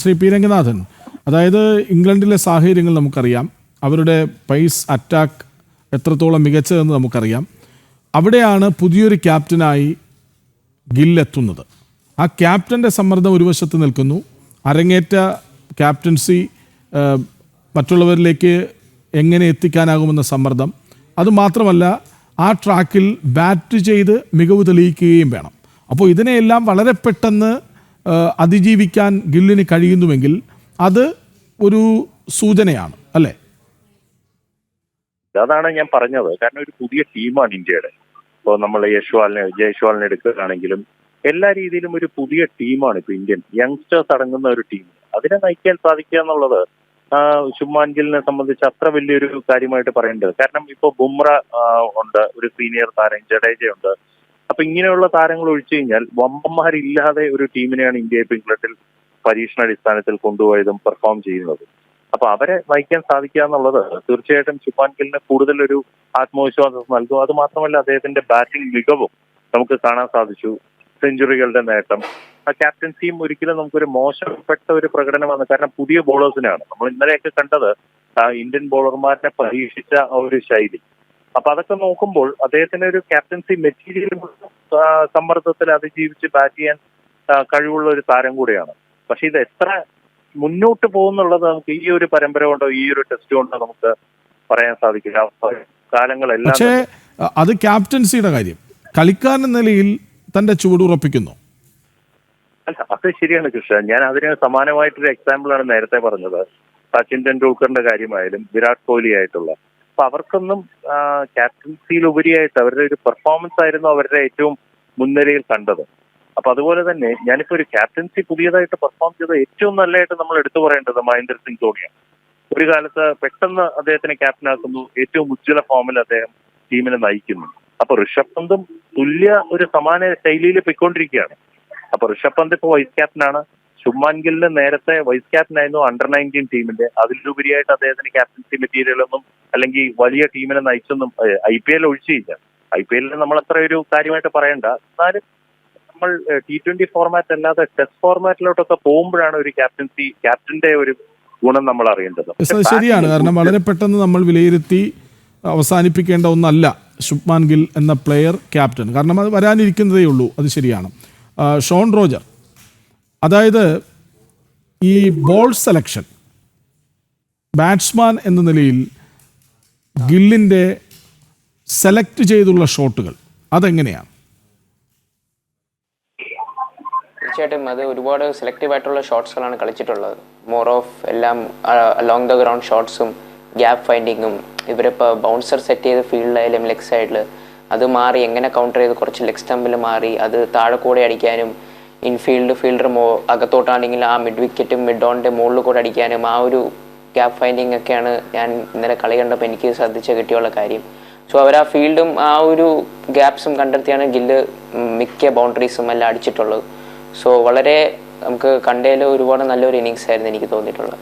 Shri P Ranganathan, അതായത് ഇംഗ്ലണ്ടിലെ സാഹചര്യങ്ങൾ നമുക്കറിയാം, അവരുടെ പേസ് അറ്റാക്ക് എത്രത്തോളം മികച്ചതെന്ന് നമുക്കറിയാം. അവിടെയാണ് പുതിയൊരു ക്യാപ്റ്റനായി ഗിൽ എത്തുന്നത്. ആ ക്യാപ്റ്റൻ്റെ സമ്മർദ്ദം ഒരു വശത്ത് നിൽക്കുന്നു, അരങ്ങേറ്റ ക്യാപ്റ്റൻസി മറ്റുള്ളവരിലേക്ക് എങ്ങനെ എത്തിക്കാനാകുമെന്ന സമ്മർദ്ദം. അതുമാത്രമല്ല, ആ ട്രാക്കിൽ ബാറ്റ് ചെയ്ത് മികവ് തെളിയിക്കുകയും വേണം. അപ്പോൾ ഇതിനെയെല്ലാം വളരെ പെട്ടെന്ന് അതിജീവിക്കാൻ ഗില്ലിന് കഴിയുന്നുവെങ്കിൽ അത് ഒരു സൂചനയാണ്, അല്ലേ? അതാണ് ഞാൻ പറഞ്ഞത്. കാരണം ഒരു പുതിയ ടീമാണ് ഇന്ത്യയുടെ. ഇപ്പോൾ നമ്മൾ ജയ്സ്വാളിനെ എടുക്കുകയാണെങ്കിലും എല്ലാ രീതിയിലും ഒരു പുതിയ ടീമാണ് ഇപ്പോൾ ഇന്ത്യൻ യങ്സ്റ്റേഴ്സ് അടങ്ങുന്ന ഒരു ടീം. അതിനെ നയിക്കാൻ സാധിക്കുക എന്നുള്ളത് ശുഭ്മാൻ ഗില്ലിനെ സംബന്ധിച്ച് അത്ര വലിയൊരു കാര്യമായിട്ട് പറയേണ്ടത്. കാരണം ഇപ്പോൾ ബുംറ ഉണ്ട്, ഒരു സീനിയർ താരം, ജഡേജയുണ്ട്. അപ്പൊ ഇങ്ങനെയുള്ള താരങ്ങൾ ഒഴിച്ചു കഴിഞ്ഞാൽ വമ്പന്മാരില്ലാതെ ഒരു ടീമിനെയാണ് ഇന്ത്യ ഇപ്പോൾ ഇംഗ്ലണ്ടിൽ പരീക്ഷണാടിസ്ഥാനത്തിൽ കൊണ്ടുപോയതും പെർഫോം ചെയ്യുന്നത്. അപ്പൊ അവരെ നയിക്കാൻ സാധിക്കുക എന്നുള്ളത് തീർച്ചയായിട്ടും ശുഭ്മാൻ ഗില്ലിന് കൂടുതലൊരു ആത്മവിശ്വാസം നൽകും. അത് മാത്രമല്ല, അദ്ദേഹത്തിന്റെ ബാറ്റിംഗ് മികവും നമുക്ക് കാണാൻ സാധിച്ചു. സെഞ്ചുറികളുടെ നേട്ടം, ആ ക്യാപ്റ്റൻസിയും ഒരിക്കലും നമുക്കൊരു മോശപ്പെട്ട ഒരു പ്രകടനമാണ്. കാരണം പുതിയ ബോളേഴ്സിനാണ് നമ്മൾ ഇന്നലെയൊക്കെ കണ്ടത്, ഇന്ത്യൻ ബോളർമാരെ പരീക്ഷിച്ച ആ ഒരു ശൈലി. അപ്പൊ അതൊക്കെ നോക്കുമ്പോൾ അദ്ദേഹത്തിന് ഒരു ക്യാപ്റ്റൻസി മെറ്റീരിയൽ സമ്മർദ്ദത്തിൽ അതിജീവിച്ച് ബാറ്റ് ചെയ്യാൻ കഴിവുള്ള ഒരു താരം കൂടിയാണ്. പക്ഷെ ഇത് എത്ര മുന്നോട്ട് പോകുന്നുള്ളത് നമുക്ക് ഈ ഒരു പരമ്പര കൊണ്ടോ ഈ ഒരു ടെസ്റ്റ് കൊണ്ടോ നമുക്ക് പറയാൻ സാധിക്കില്ല. കാലങ്ങളെല്ലാം. പക്ഷേ അത് ക്യാപ്റ്റൻസിയുടെ കാര്യം, കളിക്കാരൻ എന്ന നിലയിൽ തന്റെ ചുവടുറപ്പിക്കുന്നു. അല്ല, അത് ശരിയാണ് കൃഷ്ണ. ഞാൻ അതിന് സമാനമായിട്ടൊരു എക്സാമ്പിളാണ് നേരത്തെ പറഞ്ഞത്. സച്ചിൻ ടെണ്ടുൽക്കറിന്റെ കാര്യമായാലും വിരാട് കോഹ്ലി ആയിട്ടുള്ള. അപ്പൊ അവർക്കൊന്നും ക്യാപ്റ്റൻസിയിലുപരിയായിട്ട് അവരുടെ ഒരു പെർഫോമൻസ് ആയിരുന്നു അവരുടെ ഏറ്റവും മുൻനിരയിൽ കണ്ടത്. അപ്പൊ അതുപോലെ തന്നെ ഞാനിപ്പോ ഒരു ക്യാപ്റ്റൻസി പുതിയതായിട്ട് പെർഫോം ചെയ്ത ഏറ്റവും നല്ലതായിട്ട് നമ്മൾ എടുത്തു പറയേണ്ടത് മഹേന്ദ്ര സിംഗ് ധോണിയാണ്. ഒരു കാലത്ത് പെട്ടെന്ന് അദ്ദേഹത്തിനെ ക്യാപ്റ്റനാക്കുന്നു, ഏറ്റവും ഉജ്ജ്വല ഫോമിൽ അദ്ദേഹം ടീമിനെ നയിക്കുന്നു. അപ്പൊ ഋഷഭ് പന്തും തുല്യ ഒരു സമാന ശൈലിയിൽ പൊയ്ക്കൊണ്ടിരിക്കുകയാണ്. അപ്പൊ ഋഷഭ് പന്ത് ഇപ്പോൾ വൈസ് ക്യാപ്റ്റനാണ്. ശുഭ്മാൻ ഗില്ലിന് നേരത്തെ വൈസ് ക്യാപ്റ്റനായിരുന്നു അണ്ടർ-19 ടീമിന്റെ. അതിലുപരിയായിട്ട് അദ്ദേഹത്തിന് ക്യാപ്റ്റൻസി മെറ്റീരിയലൊന്നും അല്ലെങ്കിൽ വലിയ ടീമിനെ നയിച്ചൊന്നും IPL ഒഴിച്ചില്ല. IPL നമ്മൾ അത്ര ഒരു കാര്യമായിട്ട് പറയണ്ട. എന്നാലും നമ്മൾ T20 ഫോർമാറ്റ് അല്ലാതെ ടെസ്റ്റ് ഫോർമാറ്റിലോട്ടൊക്കെ പോകുമ്പോഴാണ് ഒരു ക്യാപ്റ്റന്റെ ഒരു ഗുണം നമ്മൾ അറിയേണ്ടത്. ശരിയാണ്. കാരണം വളരെ പെട്ടെന്ന് നമ്മൾ വിലയിരുത്തി അവസാനിപ്പിക്കേണ്ട ഒന്നല്ല ശുഭ്മാൻ ഗിൽ എന്ന പ്ലെയർ ക്യാപ്റ്റൻ. കാരണം അത് വരാനിരിക്കുന്നതേ ഉള്ളൂ. അത് ശരിയാണ്. ഷോൺ റോജർ, അതായത് ഈ ബോൾ സെലക്ഷൻ, ബാറ്റ്സ്മാൻ എന്ന നിലയിൽ ഗില്ലിൻ്റെ സെലക്ട് ചെയ്തുള്ള ഷോട്ടുകൾ അതെങ്ങനെയാണ്? തീർച്ചയായിട്ടും അത് ഒരുപാട് സെലക്റ്റീവ് ആയിട്ടുള്ള ഷോട്ട്സുകളാണ് കളിച്ചിട്ടുള്ളത്. മോർ ഓഫ് എല്ലാം അലോങ് ദ ഗ്രൗണ്ട് ഷോട്ട്സും ഗ്യാപ്പ് ഫൈൻഡിങ്ങും. ഇവരിപ്പോൾ ബൗൺസർ സെറ്റ് ചെയ്ത് ഫീൽഡിലായാലും ലെഗ് സൈഡിൽ അത് മാറി എങ്ങനെ കൗണ്ടർ ചെയ്ത് കുറച്ച് ലെഗ് സ്റ്റമ്പിൽ മാറി അത് താഴെ കൂടെ അടിക്കാനും, ഇൻഫീൽഡ് ഫീൽഡർ അകത്തോട്ടാണെങ്കിൽ ആ മിഡ് വിക്കറ്റും മിഡ് ഓണിൻ്റെ മുകളിൽ കൂടെ അടിക്കാനും ആ ഒരു ഗ്യാപ്പ് ഫൈൻഡിങ് ഒക്കെയാണ് ഞാൻ ഇന്നലെ കളി കണ്ടപ്പോൾ എനിക്ക് ശ്രദ്ധിച്ച് കിട്ടിയുള്ള കാര്യം. സോ അവർ ആ ഫീൽഡും ആ ഒരു ഗ്യാപ്സും കണ്ടെത്തിയാണ് ഗില്ല് മിക്ക ബൗണ്ടറീസും എല്ലാം അടിച്ചിട്ടുള്ളത്. സോ വളരെ നമുക്ക് കണ്ടതിൽ ഒരുപാട് നല്ലൊരു ഇന്നിങ്സ് ആയിരുന്നു എനിക്ക് തോന്നിയിട്ടുള്ളത്.